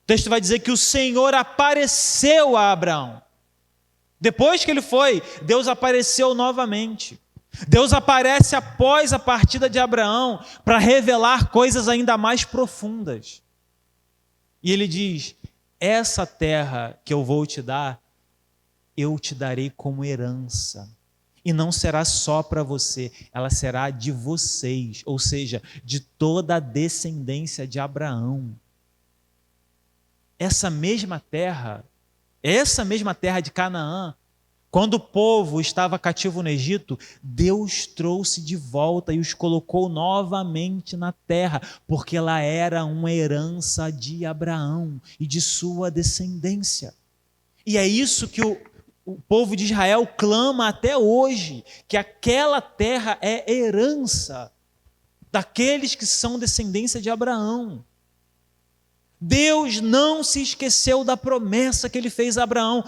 Speaker 1: o texto vai dizer que o Senhor apareceu a Abraão. Depois que ele foi, Deus apareceu novamente. Deus aparece após a partida de Abraão para revelar coisas ainda mais profundas. E ele diz: essa terra que eu vou te dar, eu te darei como herança. E não será só para você, ela será de vocês, ou seja, de toda a descendência de Abraão. Essa mesma terra de Canaã, quando o povo estava cativo no Egito, Deus trouxe de volta e os colocou novamente na terra, porque ela era uma herança de Abraão e de sua descendência. E é isso que o povo de Israel clama até hoje, que aquela terra é herança daqueles que são descendência de Abraão. Deus não se esqueceu da promessa que ele fez a Abraão.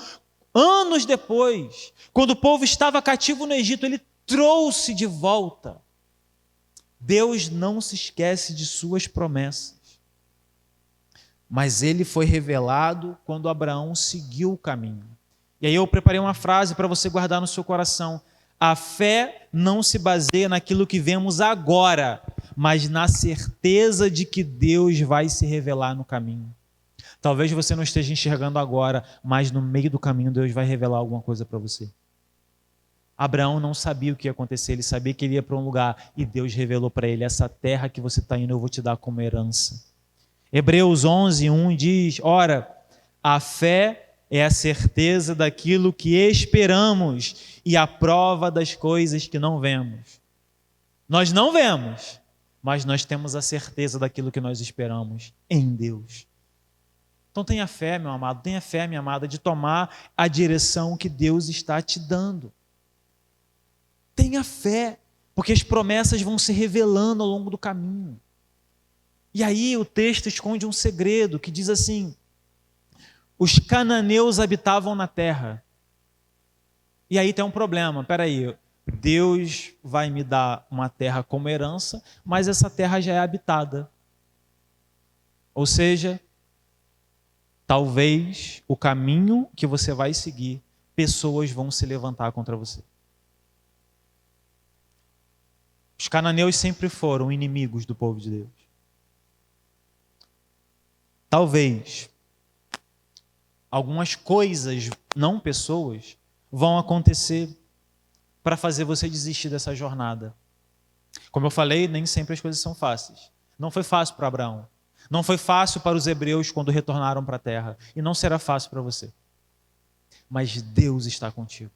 Speaker 1: Anos depois, quando o povo estava cativo no Egito, ele trouxe de volta. Deus não se esquece de suas promessas. Mas ele foi revelado quando Abraão seguiu o caminho. E aí eu preparei uma frase para você guardar no seu coração. A fé não se baseia naquilo que vemos agora, mas na certeza de que Deus vai se revelar no caminho. Talvez você não esteja enxergando agora, mas no meio do caminho Deus vai revelar alguma coisa para você. Abraão não sabia o que ia acontecer, ele sabia que ele ia para um lugar e Deus revelou para ele: essa terra que você está indo eu vou te dar como herança. Hebreus 11:1 diz: ora, a fé é a certeza daquilo que esperamos e a prova das coisas que não vemos. Nós não vemos, mas nós temos a certeza daquilo que nós esperamos em Deus. Então tenha fé, meu amado, tenha fé, minha amada, de tomar a direção que Deus está te dando. Tenha fé, porque as promessas vão se revelando ao longo do caminho. E aí o texto esconde um segredo que diz assim: os cananeus habitavam na terra. E aí tem um problema, peraí, Deus vai me dar uma terra como herança, mas essa terra já é habitada. Ou seja, talvez o caminho que você vai seguir, pessoas vão se levantar contra você. Os cananeus sempre foram inimigos do povo de Deus. Talvez algumas coisas, não pessoas, vão acontecer para fazer você desistir dessa jornada. Como eu falei, nem sempre as coisas são fáceis. Não foi fácil para Abraão. Não foi fácil para os hebreus quando retornaram para a terra. E não será fácil para você. Mas Deus está contigo.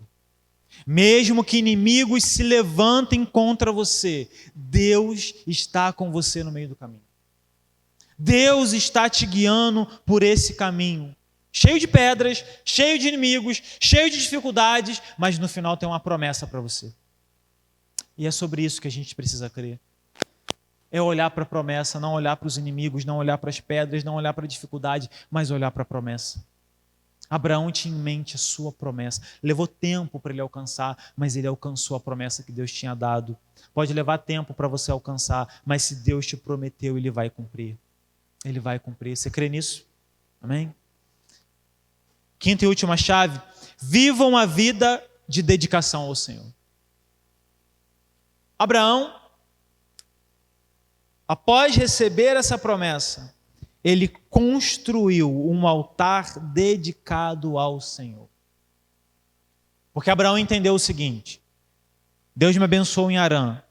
Speaker 1: Mesmo que inimigos se levantem contra você, Deus está com você no meio do caminho. Deus está te guiando por esse caminho. Cheio de pedras, cheio de inimigos, cheio de dificuldades, mas no final tem uma promessa para você. E é sobre isso que a gente precisa crer. É olhar para a promessa, não olhar para os inimigos, não olhar para as pedras, não olhar para a dificuldade, mas olhar para a promessa. Abraão tinha em mente a sua promessa. Levou tempo para ele alcançar, mas ele alcançou a promessa que Deus tinha dado. Pode levar tempo para você alcançar, mas se Deus te prometeu, Ele vai cumprir. Ele vai cumprir. Você crê nisso? Amém? Quinta e última chave: vivam uma vida de dedicação ao Senhor. Abraão, após receber essa promessa, ele construiu um altar dedicado ao Senhor. Porque Abraão entendeu o seguinte: Deus me abençoou em Harã,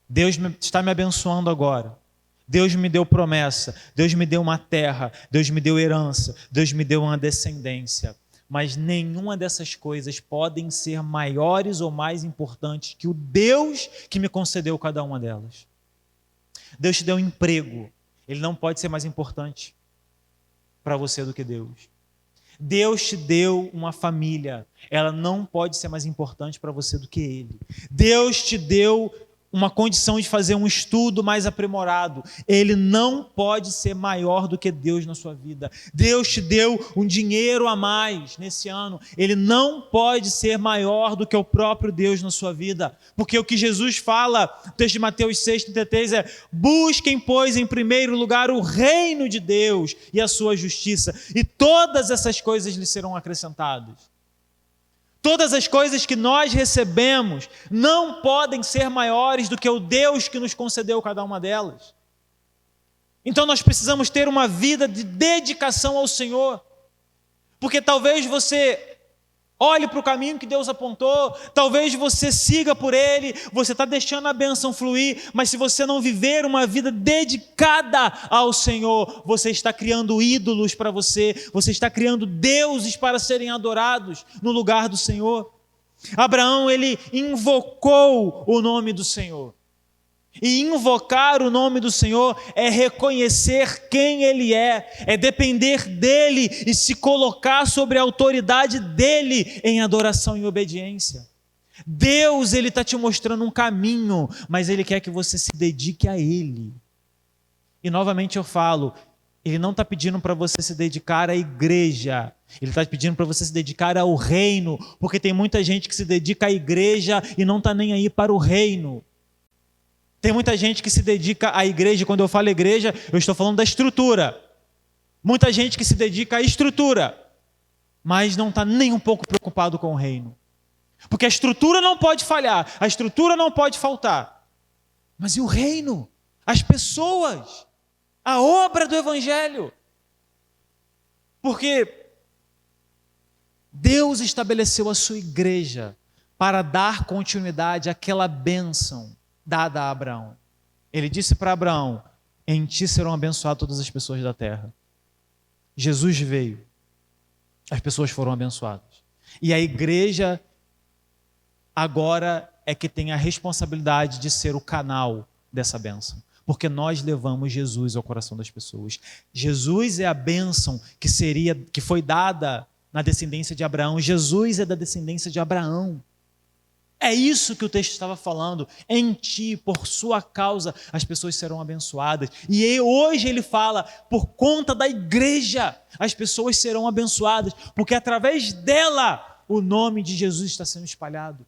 Speaker 1: Deus está me abençoando agora, Deus me deu promessa, Deus me deu uma terra, Deus me deu herança, Deus me deu uma descendência, mas nenhuma dessas coisas podem ser maiores ou mais importantes que o Deus que me concedeu cada uma delas. Deus te deu um emprego, ele não pode ser mais importante para você do que Deus. Deus te deu uma família, ela não pode ser mais importante para você do que Ele. Deus te deu uma condição de fazer um estudo mais aprimorado, ele não pode ser maior do que Deus na sua vida. Deus te deu um dinheiro a mais nesse ano, ele não pode ser maior do que o próprio Deus na sua vida, porque o que Jesus fala, o texto de Mateus 6,33 é: busquem, pois, em primeiro lugar o reino de Deus e a sua justiça, e todas essas coisas lhe serão acrescentadas. Todas as coisas que nós recebemos não podem ser maiores do que o Deus que nos concedeu cada uma delas. Então nós precisamos ter uma vida de dedicação ao Senhor, porque talvez você olhe para o caminho que Deus apontou, talvez você siga por ele, você está deixando a bênção fluir, mas se você não viver uma vida dedicada ao Senhor, você está criando ídolos para você está criando deuses para serem adorados no lugar do Senhor. Abraão, ele invocou o nome do Senhor. E invocar o nome do Senhor é reconhecer quem Ele é depender dEle e se colocar sobre a autoridade dEle em adoração e obediência. Deus, Ele está te mostrando um caminho, mas Ele quer que você se dedique a Ele. E novamente eu falo, Ele não está pedindo para você se dedicar à igreja, Ele está pedindo para você se dedicar ao reino, porque tem muita gente que se dedica à igreja e não está nem aí para o reino. Tem muita gente que se dedica à igreja, quando eu falo igreja, eu estou falando da estrutura. Muita gente que se dedica à estrutura, mas não está nem um pouco preocupado com o reino. Porque a estrutura não pode falhar, a estrutura não pode faltar. Mas e o reino? As pessoas? A obra do Evangelho? Porque Deus estabeleceu a sua igreja para dar continuidade àquela bênção dada a Abraão. Ele disse para Abraão: em ti serão abençoadas todas as pessoas da terra. Jesus veio, as pessoas foram abençoadas. E a igreja agora é que tem a responsabilidade de ser o canal dessa bênção, porque nós levamos Jesus ao coração das pessoas. Jesus é a bênção que foi dada na descendência de Abraão. Jesus é da descendência de Abraão. É isso que o texto estava falando. Em ti, por sua causa, as pessoas serão abençoadas. E hoje ele fala, por conta da igreja, as pessoas serão abençoadas, porque através dela o nome de Jesus está sendo espalhado.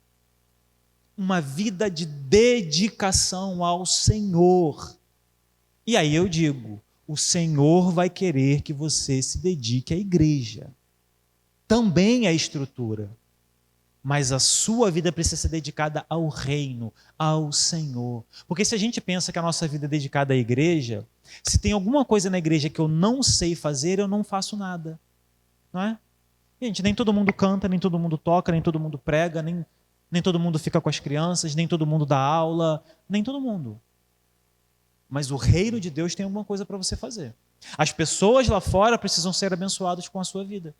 Speaker 1: Uma vida de dedicação ao Senhor. E aí eu digo, o Senhor vai querer que você se dedique à igreja. Também à estrutura. Mas a sua vida precisa ser dedicada ao reino, ao Senhor. Porque se a gente pensa que a nossa vida é dedicada à igreja, se tem alguma coisa na igreja que eu não sei fazer, eu não faço nada. Não é? Gente, nem todo mundo canta, nem todo mundo toca, nem todo mundo prega, nem todo mundo fica com as crianças, nem todo mundo dá aula, nem todo mundo. Mas o reino de Deus tem alguma coisa para você fazer. As pessoas lá fora precisam ser abençoadas com a sua vida.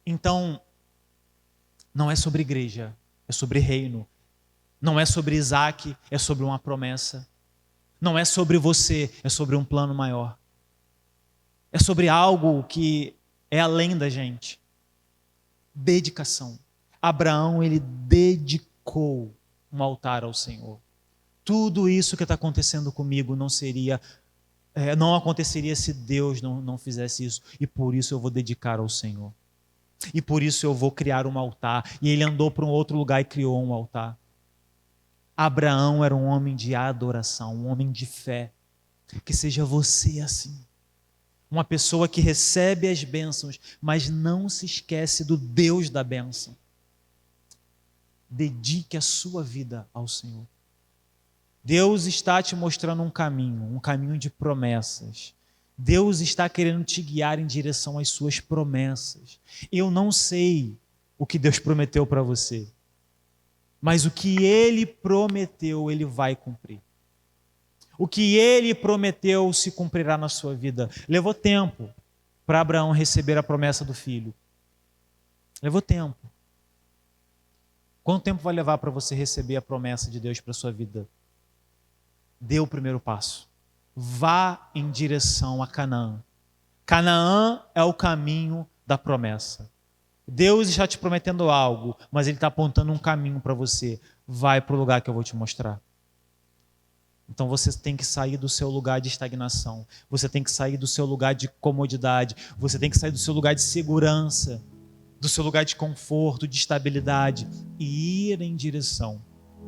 Speaker 1: Então, não é sobre igreja, é sobre reino. Não é sobre Isaac, é sobre uma promessa. Não é sobre você, é sobre um plano maior. É sobre algo que é além da gente. Dedicação. Abraão, ele dedicou um altar ao Senhor. Tudo isso que está acontecendo comigo não aconteceria se Deus não fizesse isso. E por isso eu vou dedicar ao Senhor. E por isso eu vou criar um altar. E ele andou para um outro lugar e criou um altar. Abraão era um homem de adoração, um homem de fé. Que seja você assim. Uma pessoa que recebe as bênçãos, mas não se esquece do Deus da bênção. Dedique a sua vida ao Senhor. Deus está te mostrando um caminho de promessas. Deus está querendo te guiar em direção às suas promessas. Eu não sei o que Deus prometeu para você, mas o que Ele prometeu, Ele vai cumprir. O que Ele prometeu se cumprirá na sua vida. Levou tempo para Abraão receber a promessa do filho. Levou tempo. Quanto tempo vai levar para você receber a promessa de Deus para a sua vida? Dê o primeiro passo. Vá em direção a Canaã. Canaã é o caminho da promessa. Deus está te prometendo algo, mas Ele está apontando um caminho para você. Vai para o lugar que eu vou te mostrar. Então você tem que sair do seu lugar de estagnação. Você tem que sair do seu lugar de comodidade. Você tem que sair do seu lugar de segurança, do seu lugar de conforto, de estabilidade, e ir em direção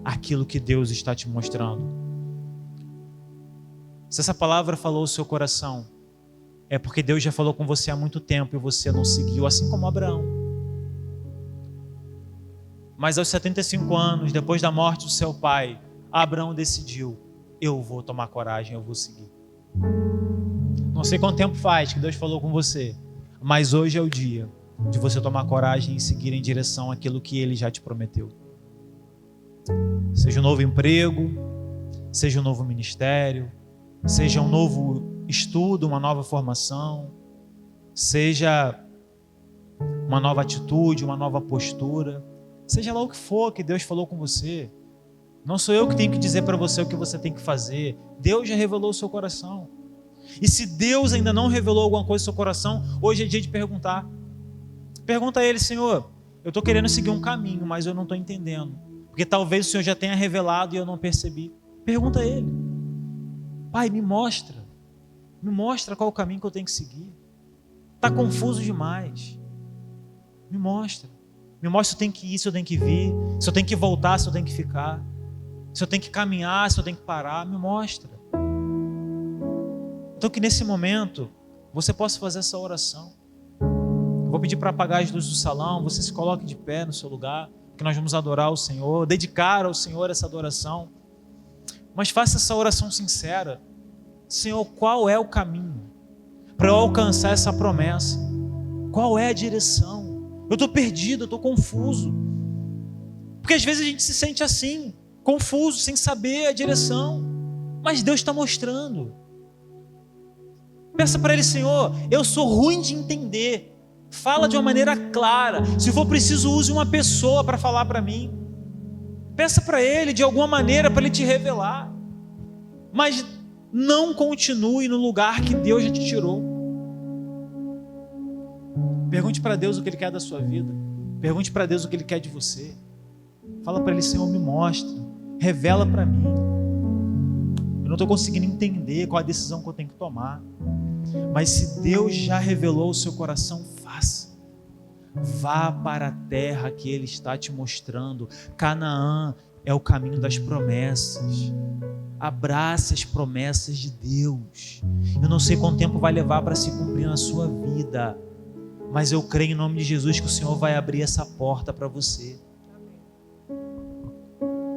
Speaker 1: àquilo que Deus está te mostrando. Se essa palavra falou o seu coração, é porque Deus já falou com você há muito tempo e você não seguiu, assim como Abraão. Mas aos 75 anos, depois da morte do seu pai, Abraão decidiu: eu vou tomar coragem, eu vou seguir. Não sei quanto tempo faz que Deus falou com você, mas hoje é o dia de você tomar coragem e seguir em direção àquilo que Ele já te prometeu. Seja um novo emprego, seja um novo ministério, seja um novo estudo, uma nova formação, seja uma nova atitude, uma nova postura, seja lá o que for que Deus falou com você. Não sou eu que tenho que dizer para você o que você tem que fazer. Deus já revelou o seu coração. E se Deus ainda não revelou alguma coisa no seu coração, hoje é dia de perguntar. Pergunta a Ele: Senhor, eu estou querendo seguir um caminho, mas eu não estou entendendo. Porque talvez o Senhor já tenha revelado e eu não percebi. Pergunta a Ele: Pai, me mostra qual o caminho que eu tenho que seguir. Está confuso demais. Me mostra se eu tenho que ir, se eu tenho que vir, se eu tenho que voltar, se eu tenho que ficar, se eu tenho que caminhar, se eu tenho que parar. Me mostra. Então que nesse momento você possa fazer essa oração. Eu vou pedir para apagar as luzes do salão, você se coloque de pé no seu lugar, que nós vamos adorar o Senhor, dedicar ao Senhor essa adoração. Mas faça essa oração sincera. Senhor, qual é o caminho para eu alcançar essa promessa? Qual é a direção? Eu estou perdido, eu estou confuso. Porque às vezes a gente se sente assim, confuso, sem saber a direção. Mas Deus está mostrando. Peça para Ele: Senhor, eu sou ruim de entender. Fala de uma maneira clara. Se for preciso, use uma pessoa para falar para mim. Peça para Ele de alguma maneira para Ele te revelar. Mas não continue no lugar que Deus já te tirou. Pergunte para Deus o que Ele quer da sua vida. Pergunte para Deus o que Ele quer de você. Fala para Ele: Senhor, me mostra. Revela para mim. Eu não estou conseguindo entender qual a decisão que eu tenho que tomar. Mas se Deus já revelou o seu coração, faça. Vá para a terra que Ele está te mostrando. Canaã é o caminho das promessas. Abrace as promessas de Deus. Eu não sei quanto tempo vai levar para se cumprir na sua vida, mas eu creio em nome de Jesus que o Senhor vai abrir essa porta para você.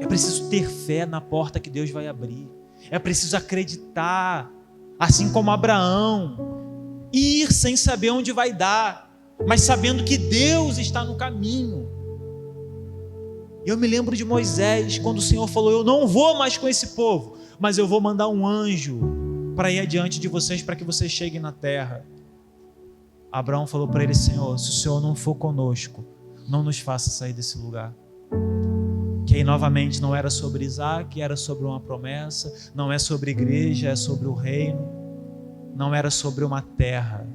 Speaker 1: É preciso ter fé na porta que Deus vai abrir. É preciso acreditar, assim como Abraão, ir sem saber onde vai dar, mas sabendo que Deus está no caminho. Eu me lembro de Moisés, quando o Senhor falou: eu não vou mais com esse povo, mas eu vou mandar um anjo para ir adiante de vocês, para que vocês cheguem na terra. Abraão falou para ele: Senhor, se o Senhor não for conosco, não nos faça sair desse lugar. Que aí novamente não era sobre Isaac, era sobre uma promessa, não é sobre igreja, é sobre o reino, não era sobre uma terra,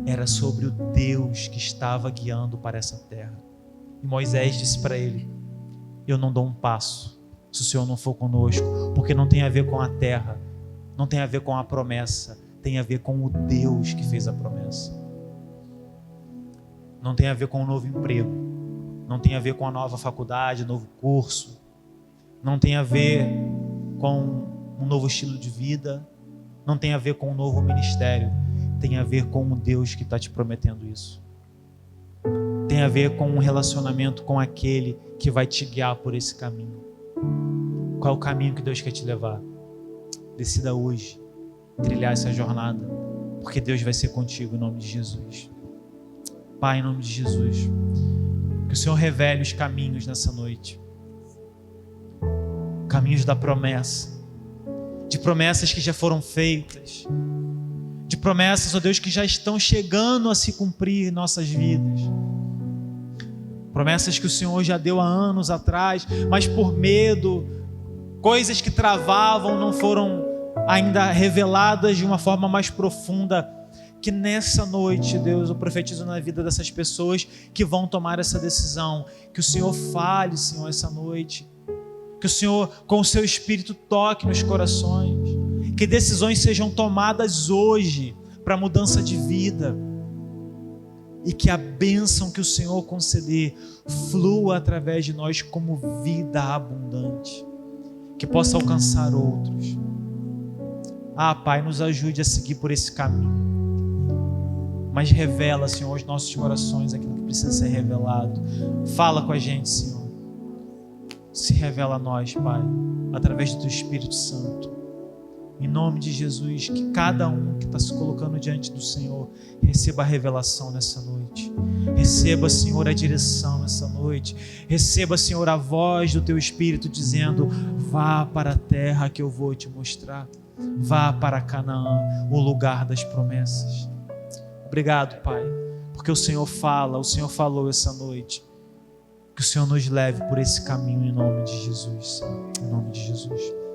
Speaker 1: era sobre o Deus que estava guiando para essa terra. E Moisés disse para ele: eu não dou um passo se o Senhor não for conosco, porque não tem a ver com a terra, não tem a ver com a promessa, tem a ver com o Deus que fez a promessa. Não tem a ver com um novo emprego, não tem a ver com a nova faculdade, novo curso, não tem a ver com um novo estilo de vida, não tem a ver com um novo ministério, tem a ver com o Deus que está te prometendo isso. Tem a ver com um relacionamento com aquele que vai te guiar por esse caminho, com qual é o caminho que Deus quer te levar. Decida hoje trilhar essa jornada, porque Deus vai ser contigo em nome de Jesus. Pai, em nome de Jesus, que o Senhor revele os caminhos nessa noite, caminhos da promessa, de promessas que já foram feitas, de promessas, ó Deus, que já estão chegando a se cumprir em nossas vidas, promessas que o Senhor já deu há anos atrás, mas por medo, coisas que travavam não foram ainda reveladas de uma forma mais profunda. Que nessa noite, Deus, eu profetizo na vida dessas pessoas que vão tomar essa decisão, que o Senhor fale, Senhor, essa noite, que o Senhor, com o seu Espírito, toque nos corações, que decisões sejam tomadas hoje para mudança de vida, e que a bênção que o Senhor conceder flua através de nós como vida abundante, que possa alcançar outros. Pai, nos ajude a seguir por esse caminho, mas revela, Senhor, aos nossos corações aquilo que precisa ser revelado. Fala com a gente, Senhor. Se revela a nós, Pai, através do Teu Espírito Santo. Em nome de Jesus, que cada um que está se colocando diante do Senhor receba a revelação nessa noite. Receba, Senhor, a direção nessa noite. Receba, Senhor, a voz do Teu Espírito dizendo: vá para a terra que eu vou te mostrar. Vá para Canaã, o lugar das promessas. Obrigado, Pai, porque o Senhor fala, o Senhor falou essa noite. Que o Senhor nos leve por esse caminho em nome de Jesus. Em nome de Jesus.